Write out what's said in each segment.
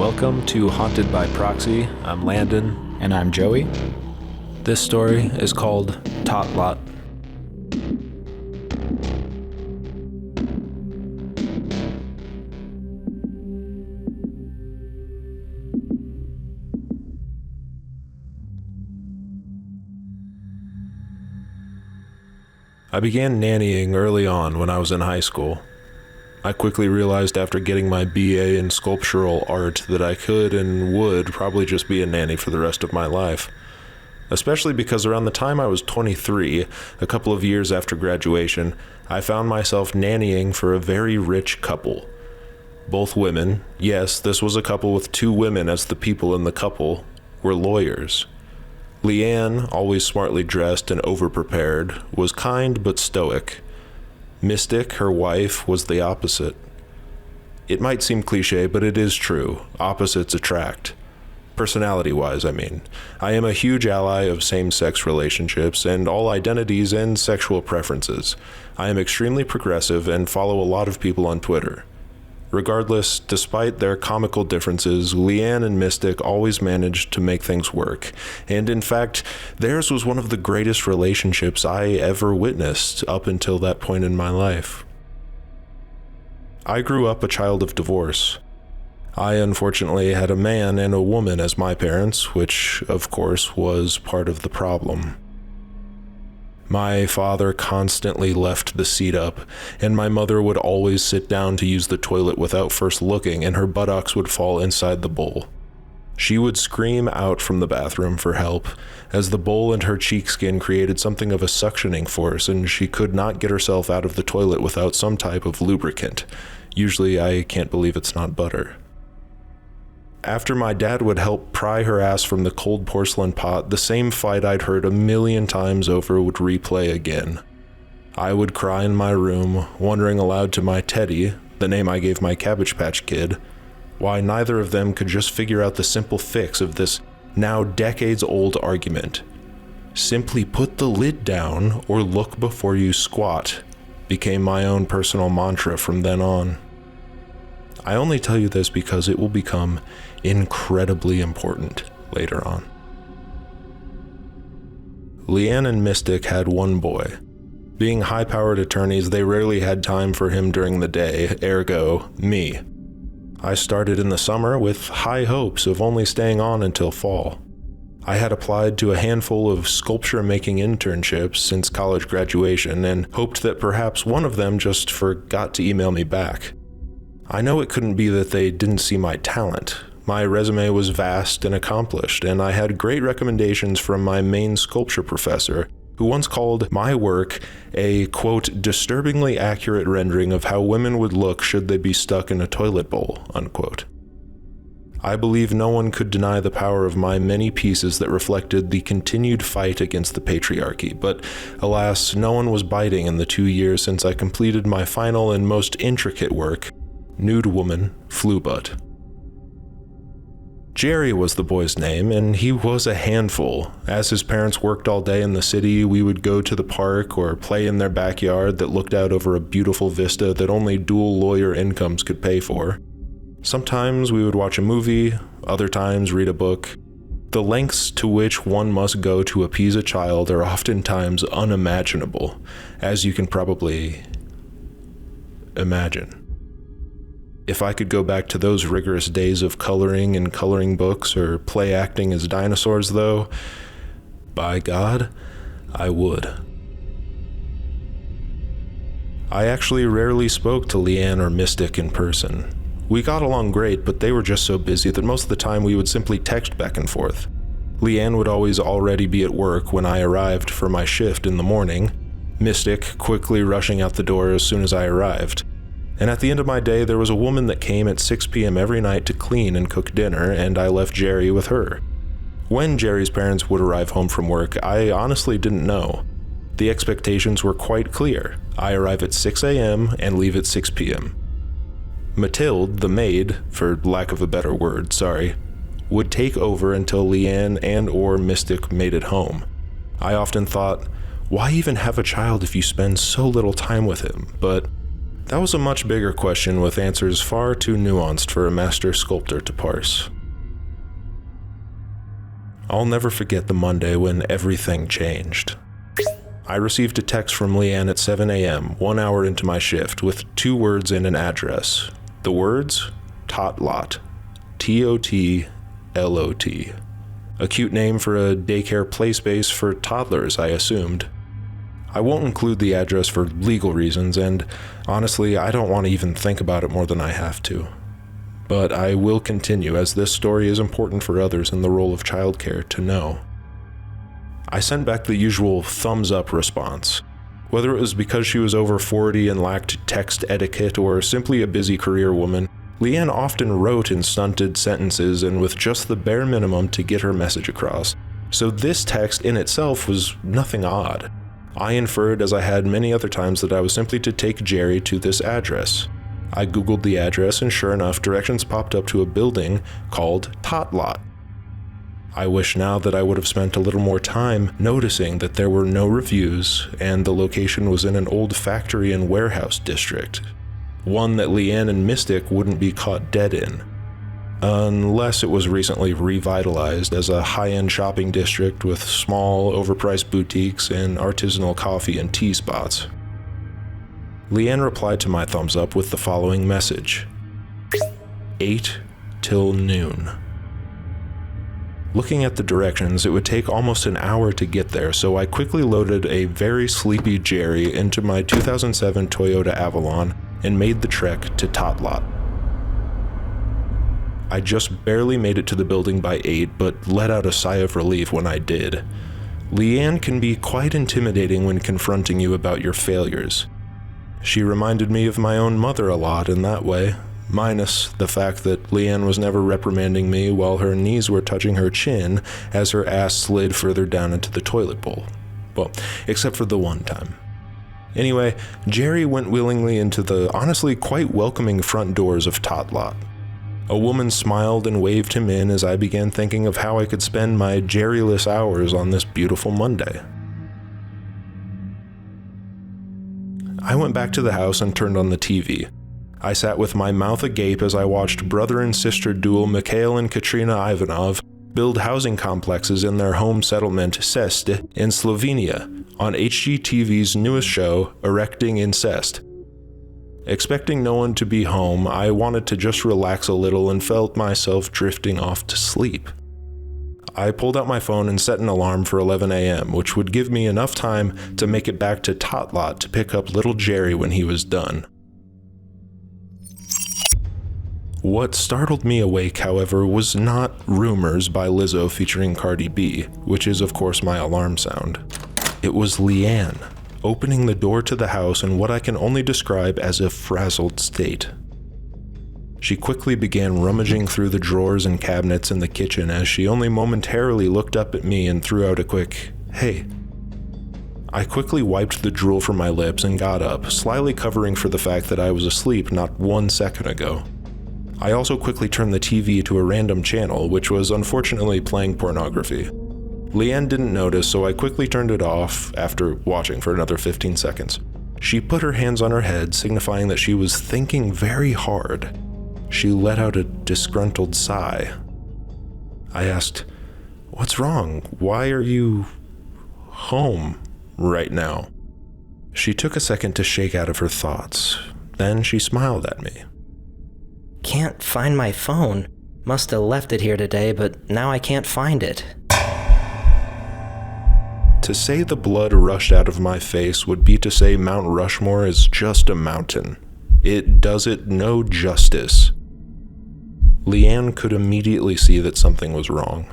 Welcome to Haunted by Proxy. I'm Landon. And I'm Joey. This story is called Tot Lot. I began nannying early on when I was in high school. I quickly realized after getting my BA in sculptural art that I could and would probably just be a nanny for the rest of my life. Especially because around the time I was 23, a couple of years after graduation, I found myself nannying for a very rich couple. Both women, yes, this was a couple with two women as the people in the couple, were lawyers. Leanne, always smartly dressed and over-prepared, was kind but stoic. Mystic, her wife, was the opposite. It might seem cliche, but it is true. Opposites attract. Personality-wise, I mean. I am a huge ally of same-sex relationships and all identities and sexual preferences. I am extremely progressive and follow a lot of people on Twitter. Regardless, despite their comical differences, Leanne and Mystic always managed to make things work. And in fact, theirs was one of the greatest relationships I ever witnessed up until that point in my life. I grew up a child of divorce. I unfortunately had a man and a woman as my parents, which, of course, was part of the problem. My father constantly left the seat up, and my mother would always sit down to use the toilet without first looking, and her buttocks would fall inside the bowl. She would scream out from the bathroom for help, as the bowl and her cheek skin created something of a suctioning force, and she could not get herself out of the toilet without some type of lubricant. Usually, I can't believe it's not butter. After my dad would help pry her ass from the cold porcelain pot, the same fight I'd heard a million times over would replay again. I would cry in my room, wondering aloud to my Teddy, the name I gave my Cabbage Patch Kid, why neither of them could just figure out the simple fix of this now decades-old argument. Simply put the lid down or look before you squat became my own personal mantra from then on. I only tell you this because it will become incredibly important later on. Leanne and Mystic had one boy. Being high-powered attorneys, they rarely had time for him during the day, ergo, me. I started in the summer with high hopes of only staying on until fall. I had applied to a handful of sculpture-making internships since college graduation and hoped that perhaps one of them just forgot to email me back. I know it couldn't be that they didn't see my talent. My resume was vast and accomplished, and I had great recommendations from my main sculpture professor, who once called my work a, quote, disturbingly accurate rendering of how women would look should they be stuck in a toilet bowl, unquote. I believe no one could deny the power of my many pieces that reflected the continued fight against the patriarchy, but alas, no one was biting in the 2 years since I completed my final and most intricate work, Nude Woman, Flu Butt. Jerry was the boy's name, and he was a handful. As his parents worked all day in the city, we would go to the park or play in their backyard that looked out over a beautiful vista that only dual lawyer incomes could pay for. Sometimes we would watch a movie, other times read a book. The lengths to which one must go to appease a child are oftentimes unimaginable, as you can probably imagine. If I could go back to those rigorous days of coloring and coloring books or play acting as dinosaurs, though, by God, I would. I actually rarely spoke to Leanne or Mystic in person. We got along great, but they were just so busy that most of the time we would simply text back and forth. Leanne would always already be at work when I arrived for my shift in the morning, Mystic quickly rushing out the door as soon as I arrived. And at the end of my day, there was a woman that came at 6 p.m. every night to clean and cook dinner, and I left Jerry with her. When Jerry's parents would arrive home from work, I honestly didn't know. The expectations were quite clear. I arrive at 6 a.m. and leave at 6 p.m. Mathilde, the maid, for lack of a better word, would take over until Leanne and or Mystic made it home. I often thought, why even have a child if you spend so little time with him? But That was a much bigger question with answers far too nuanced for a master sculptor to parse. I'll never forget the Monday when everything changed. I received a text from Leanne at 7 a.m., 1 hour into my shift, with 2 words and an address. The words? Totlot. T-O-T-L-O-T. A cute name for a daycare play space for toddlers, I assumed. I won't include the address for legal reasons, and honestly, I don't want to even think about it more than I have to. But I will continue, as this story is important for others in the role of childcare to know. I sent back the usual thumbs up response. Whether it was because she was over 40 and lacked text etiquette or simply a busy career woman, Leanne often wrote in stunted sentences and with just the bare minimum to get her message across. So this text in itself was nothing odd. I inferred, as I had many other times, that I was simply to take Jerry to this address. I googled the address and sure enough, directions popped up to a building called Totlot. I wish now that I would have spent a little more time noticing that there were no reviews and the location was in an old factory and warehouse district. One that Leanne and Mystic wouldn't be caught dead in. Unless it was recently revitalized as a high-end shopping district with small, overpriced boutiques and artisanal coffee and tea spots. Leanne replied to my thumbs up with the following message. 8 till noon. Looking at the directions, it would take almost an hour to get there, so I quickly loaded a very sleepy Jerry into my 2007 Toyota Avalon and made the trek to Totlot. I just barely made it to the building by 8, but let out a sigh of relief when I did. Leanne can be quite intimidating when confronting you about your failures. She reminded me of my own mother a lot in that way, minus the fact that Leanne was never reprimanding me while her knees were touching her chin as her ass slid further down into the toilet bowl. Well, except for the one time. Anyway, Jerry went willingly into the honestly quite welcoming front doors of Totlot. A woman smiled and waved him in as I began thinking of how I could spend my Jerry-less hours on this beautiful Monday. I went back to the house and turned on the TV. I sat with my mouth agape as I watched brother and sister duo Mikhail and Katrina Ivanov build housing complexes in their home settlement Cest in Slovenia on HGTV's newest show, Erecting Incest. Expecting no one to be home, I wanted to just relax a little and felt myself drifting off to sleep. I pulled out my phone and set an alarm for 11 a.m., which would give me enough time to make it back to Totlot to pick up little Jerry when he was done. What startled me awake, however, was not Rumors by Lizzo featuring Cardi B, which is of course my alarm sound. It was Leanne, opening the door to the house in what I can only describe as a frazzled state. She quickly began rummaging through the drawers and cabinets in the kitchen as she only momentarily looked up at me and threw out a quick, "Hey." I quickly wiped the drool from my lips and got up, slyly covering for the fact that I was asleep not 1 second ago. I also quickly turned the TV to a random channel, which was unfortunately playing pornography. Leanne didn't notice, so I quickly turned it off after watching for another 15 seconds. She put her hands on her head, signifying that she was thinking very hard. She let out a disgruntled sigh. I asked, "What's wrong? Why are you home right now?" She took a second to shake out of her thoughts. Then she smiled at me. Can't find my phone. Must have left it here today, but now I can't find it. To say the blood rushed out of my face would be to say Mount Rushmore is just a mountain. It does it no justice. Leanne could immediately see that something was wrong.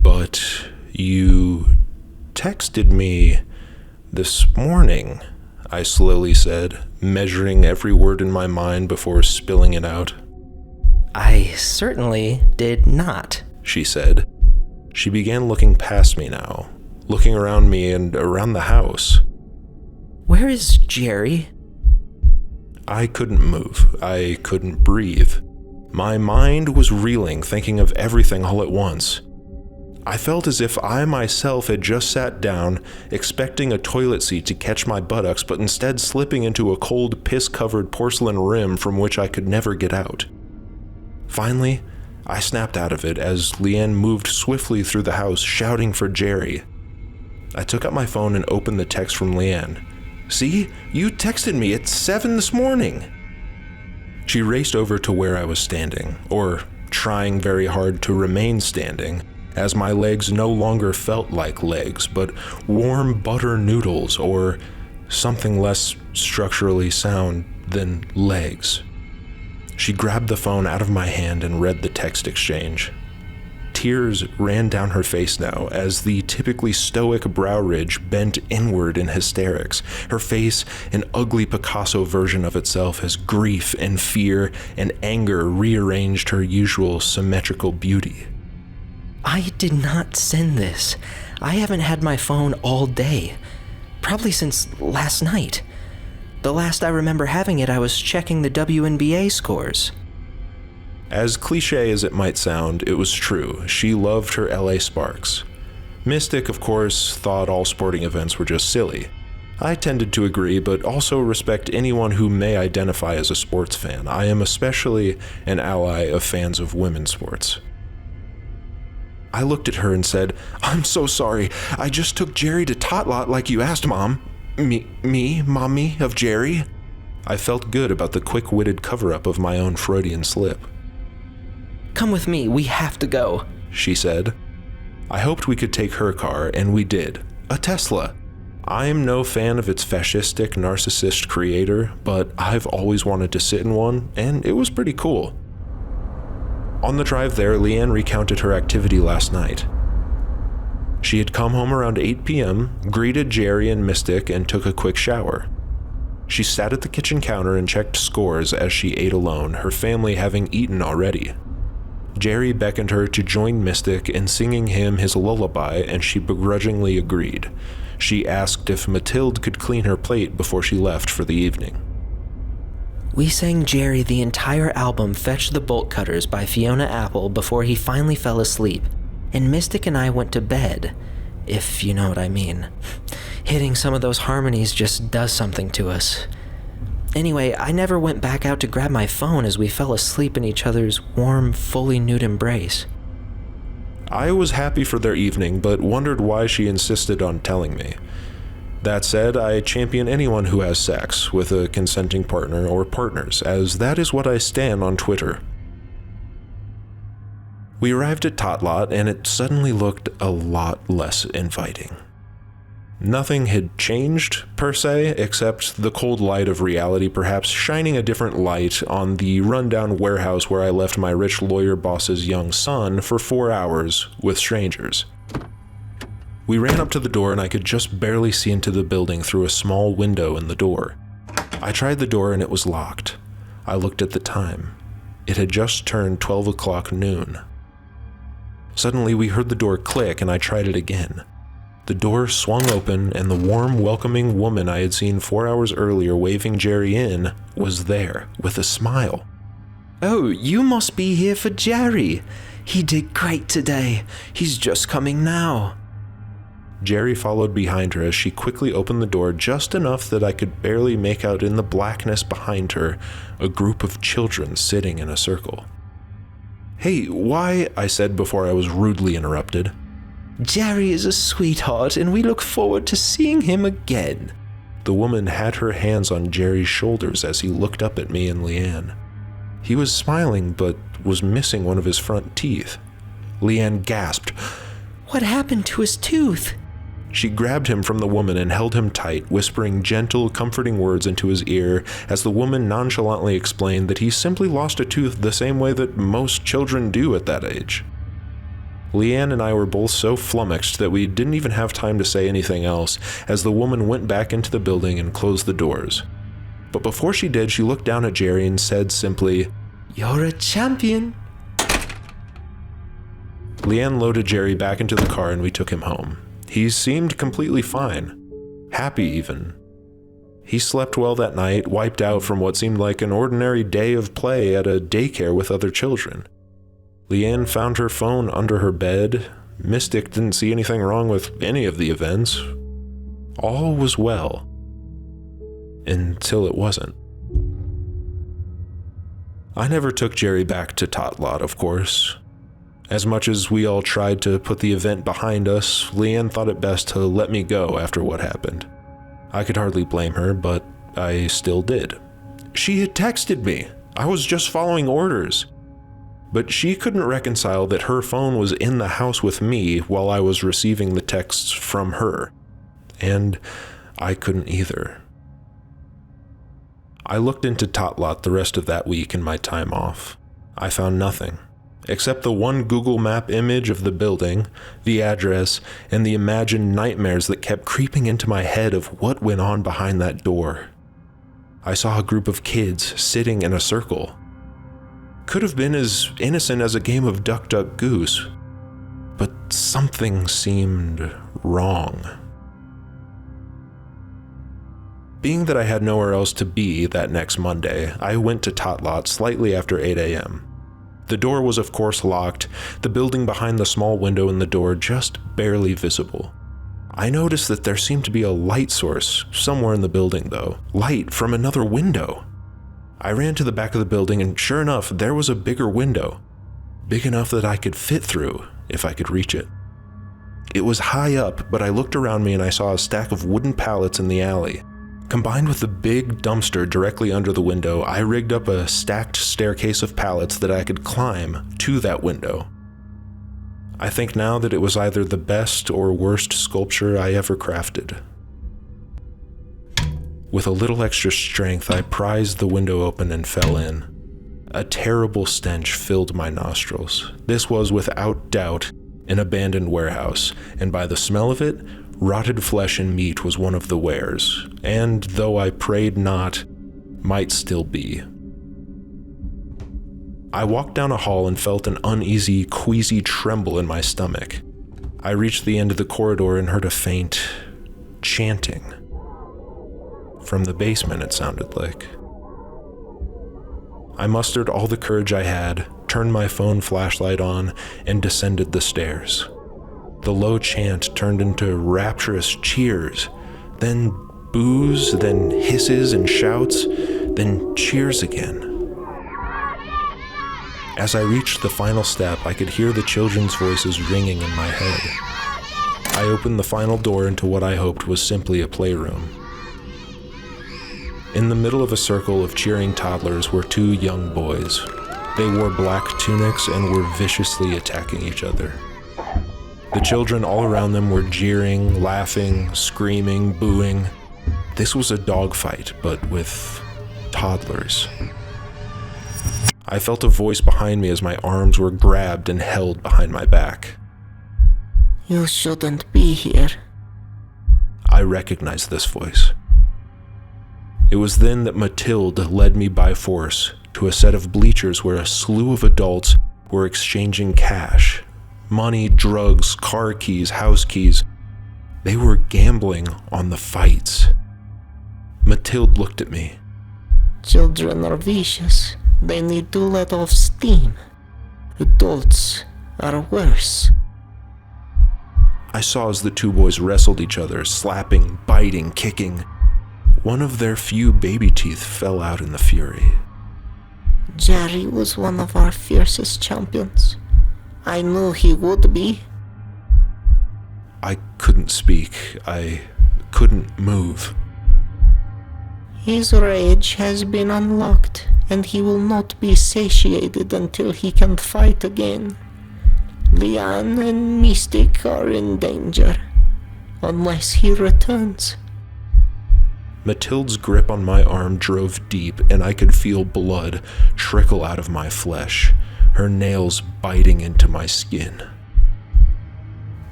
"But you texted me this morning," I slowly said, measuring every word in my mind before spilling it out. I certainly did not, she said. She began looking past me now, looking around me and around the house. Where is Jerry? I couldn't move. I couldn't breathe. My mind was reeling, thinking of everything all at once. I felt as if I myself had just sat down, expecting a toilet seat to catch my buttocks, but instead slipping into a cold, piss-covered porcelain rim from which I could never get out. Finally, I snapped out of it as Leanne moved swiftly through the house, shouting for Jerry. I took up my phone and opened the text from Leanne. "See? You texted me at 7 this morning." She raced over to where I was standing, or trying very hard to remain standing, as my legs no longer felt like legs, but warm butter noodles or something less structurally sound than legs. She grabbed the phone out of my hand and read the text exchange. Tears ran down her face now as the typically stoic brow ridge bent inward in hysterics, her face an ugly Picasso version of itself as grief and fear and anger rearranged her usual symmetrical beauty. I did not send this. I haven't had my phone all day. Probably since last night. The last I remember having it, I was checking the WNBA scores. As cliche as it might sound, it was true. She loved her LA Sparks. Mystic, of course, thought all sporting events were just silly. I tended to agree, but also respect anyone who may identify as a sports fan. I am especially an ally of fans of women's sports. I looked at her and said, "I'm so sorry. I just took Jerry to Tot Lot like you asked, Mom. Me, Mommy of Jerry?" I felt good about the quick-witted cover-up of my own Freudian slip. "Come with me, we have to go," she said. I hoped we could take her car, and we did. A Tesla. I'm no fan of its fascistic narcissist creator, but I've always wanted to sit in one, and it was pretty cool. On the drive there, Leanne recounted her activity last night. She had come home around 8 p.m., greeted Jerry and Mystic, and took a quick shower. She sat at the kitchen counter and checked scores as she ate alone, her family having eaten already. Jerry beckoned her to join Mystic in singing him his lullaby, and she begrudgingly agreed. She asked if Mathilde could clean her plate before she left for the evening. We sang Jerry the entire album Fetch the Bolt Cutters by Fiona Apple before he finally fell asleep, and Mystic and I went to bed, if you know what I mean. Hitting some of those harmonies just does something to us. Anyway, I never went back out to grab my phone as we fell asleep in each other's warm, fully nude embrace. I was happy for their evening, but wondered why she insisted on telling me. That said, I champion anyone who has sex with a consenting partner or partners, as that is what I stan on Twitter. We arrived at Tot Lot, and it suddenly looked a lot less inviting. Nothing had changed, per se, except the cold light of reality perhaps shining a different light on the rundown warehouse where I left my rich lawyer boss's young son for 4 hours with strangers. We ran up to the door and I could just barely see into the building through a small window in the door. I tried the door and it was locked. I looked at the time. It had just turned 12 o'clock noon. Suddenly we heard the door click and I tried it again. The door swung open, and the warm, welcoming woman I had seen 4 hours earlier waving Jerry in was there, with a smile. "Oh, you must be here for Jerry. He did great today. He's just coming now." Jerry followed behind her as she quickly opened the door just enough that I could barely make out in the blackness behind her a group of children sitting in a circle. "Hey, why?" I said before I was rudely interrupted. "Jerry is a sweetheart, and we look forward to seeing him again." The woman had her hands on Jerry's shoulders as he looked up at me and Leanne. He was smiling, but was missing one of his front teeth. Leanne gasped. "What happened to his tooth?" She grabbed him from the woman and held him tight, whispering gentle, comforting words into his ear as the woman nonchalantly explained that he simply lost a tooth the same way that most children do at that age. Leanne and I were both so flummoxed that we didn't even have time to say anything else as the woman went back into the building and closed the doors. But before she did, she looked down at Jerry and said simply, "You're a champion." Leanne loaded Jerry back into the car and we took him home. He seemed completely fine. Happy, even. He slept well that night, wiped out from what seemed like an ordinary day of play at a daycare with other children. Leanne found her phone under her bed, Mystic didn't see anything wrong with any of the events. All was well. Until it wasn't. I never took Jerry back to Tot Lot, of course. As much as we all tried to put the event behind us, Leanne thought it best to let me go after what happened. I could hardly blame her, but I still did. She had texted me. I was just following orders. But she couldn't reconcile that her phone was in the house with me while I was receiving the texts from her. And I couldn't either. I looked into Tot Lot the rest of that week in my time off. I found nothing. Except the one Google Map image of the building, the address, and the imagined nightmares that kept creeping into my head of what went on behind that door. I saw a group of kids sitting in a circle. Could have been as innocent as a game of Duck, Duck, Goose, but something seemed wrong. Being that I had nowhere else to be that next Monday, I went to Tot Lot slightly after 8 a.m. The door was of course locked, the building behind the small window in the door just barely visible. I noticed that there seemed to be a light source somewhere in the building though, light from another window. I ran to the back of the building and sure enough, there was a bigger window, big enough that I could fit through if I could reach it. It was high up, but I looked around me and I saw a stack of wooden pallets in the alley. Combined with the big dumpster directly under the window, I rigged up a stacked staircase of pallets that I could climb to that window. I think now that it was either the best or worst sculpture I ever crafted. With a little extra strength, I prized the window open and fell in. A terrible stench filled my nostrils. This was without doubt an abandoned warehouse, and by the smell of it, rotted flesh and meat was one of the wares, and though I prayed not, might still be. I walked down a hall and felt an uneasy, queasy tremble in my stomach. I reached the end of the corridor and heard a faint chanting. From the basement, it sounded like. I mustered all the courage I had, turned my phone flashlight on, and descended the stairs. The low chant turned into rapturous cheers, then boos, then hisses and shouts, then cheers again. As I reached the final step, I could hear the children's voices ringing in my head. I opened the final door into what I hoped was simply a playroom. In the middle of a circle of cheering toddlers were two young boys. They wore black tunics and were viciously attacking each other. The children all around them were jeering, laughing, screaming, booing. This was a dogfight, but with toddlers. I felt a voice behind me as my arms were grabbed and held behind my back. You shouldn't be here. I recognized this voice. It was then that Mathilde led me by force to a set of bleachers where a slew of adults were exchanging cash. Money, drugs, car keys, house keys. They were gambling on the fights. Mathilde looked at me. Children are vicious. They need to let off steam. Adults are worse. I saw as the two boys wrestled each other, slapping, biting, kicking. One of their few baby teeth fell out in the fury. Jerry was one of our fiercest champions. I knew he would be. I couldn't speak. I couldn't move. His rage has been unlocked, and he will not be satiated until he can fight again. Leanne and Mystic are in danger, unless he returns. Mathilde's grip on my arm drove deep, and I could feel blood trickle out of my flesh, her nails biting into my skin.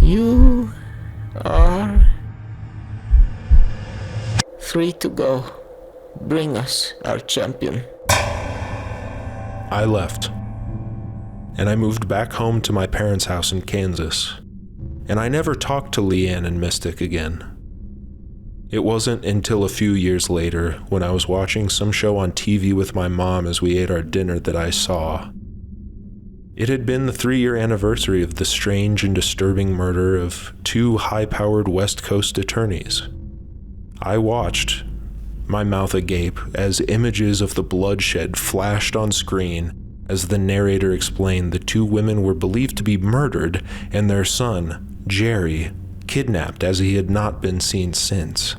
You are free to go. Bring us our champion. I left, and I moved back home to my parents' house in Kansas, and I never talked to Leanne and Mystic again. It wasn't until a few years later, when I was watching some show on TV with my mom as we ate our dinner, that I saw. It had been the 3-year anniversary of the strange and disturbing murder of 2 high-powered West Coast attorneys. I watched, my mouth agape, as images of the bloodshed flashed on screen as the narrator explained the 2 women were believed to be murdered and their son, Jerry, kidnapped as he had not been seen since.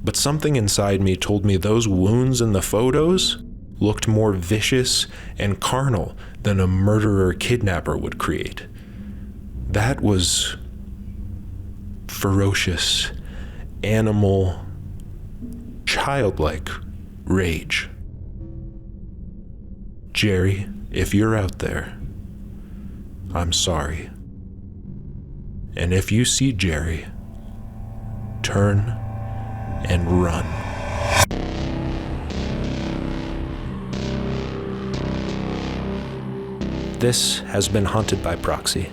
But something inside me told me those wounds in the photos looked more vicious and carnal than a murderer-kidnapper would create. That was ferocious, animal, childlike rage. Jerry, if you're out there, I'm sorry. And if you see Jerry, turn and run. This has been Haunted by Proxy.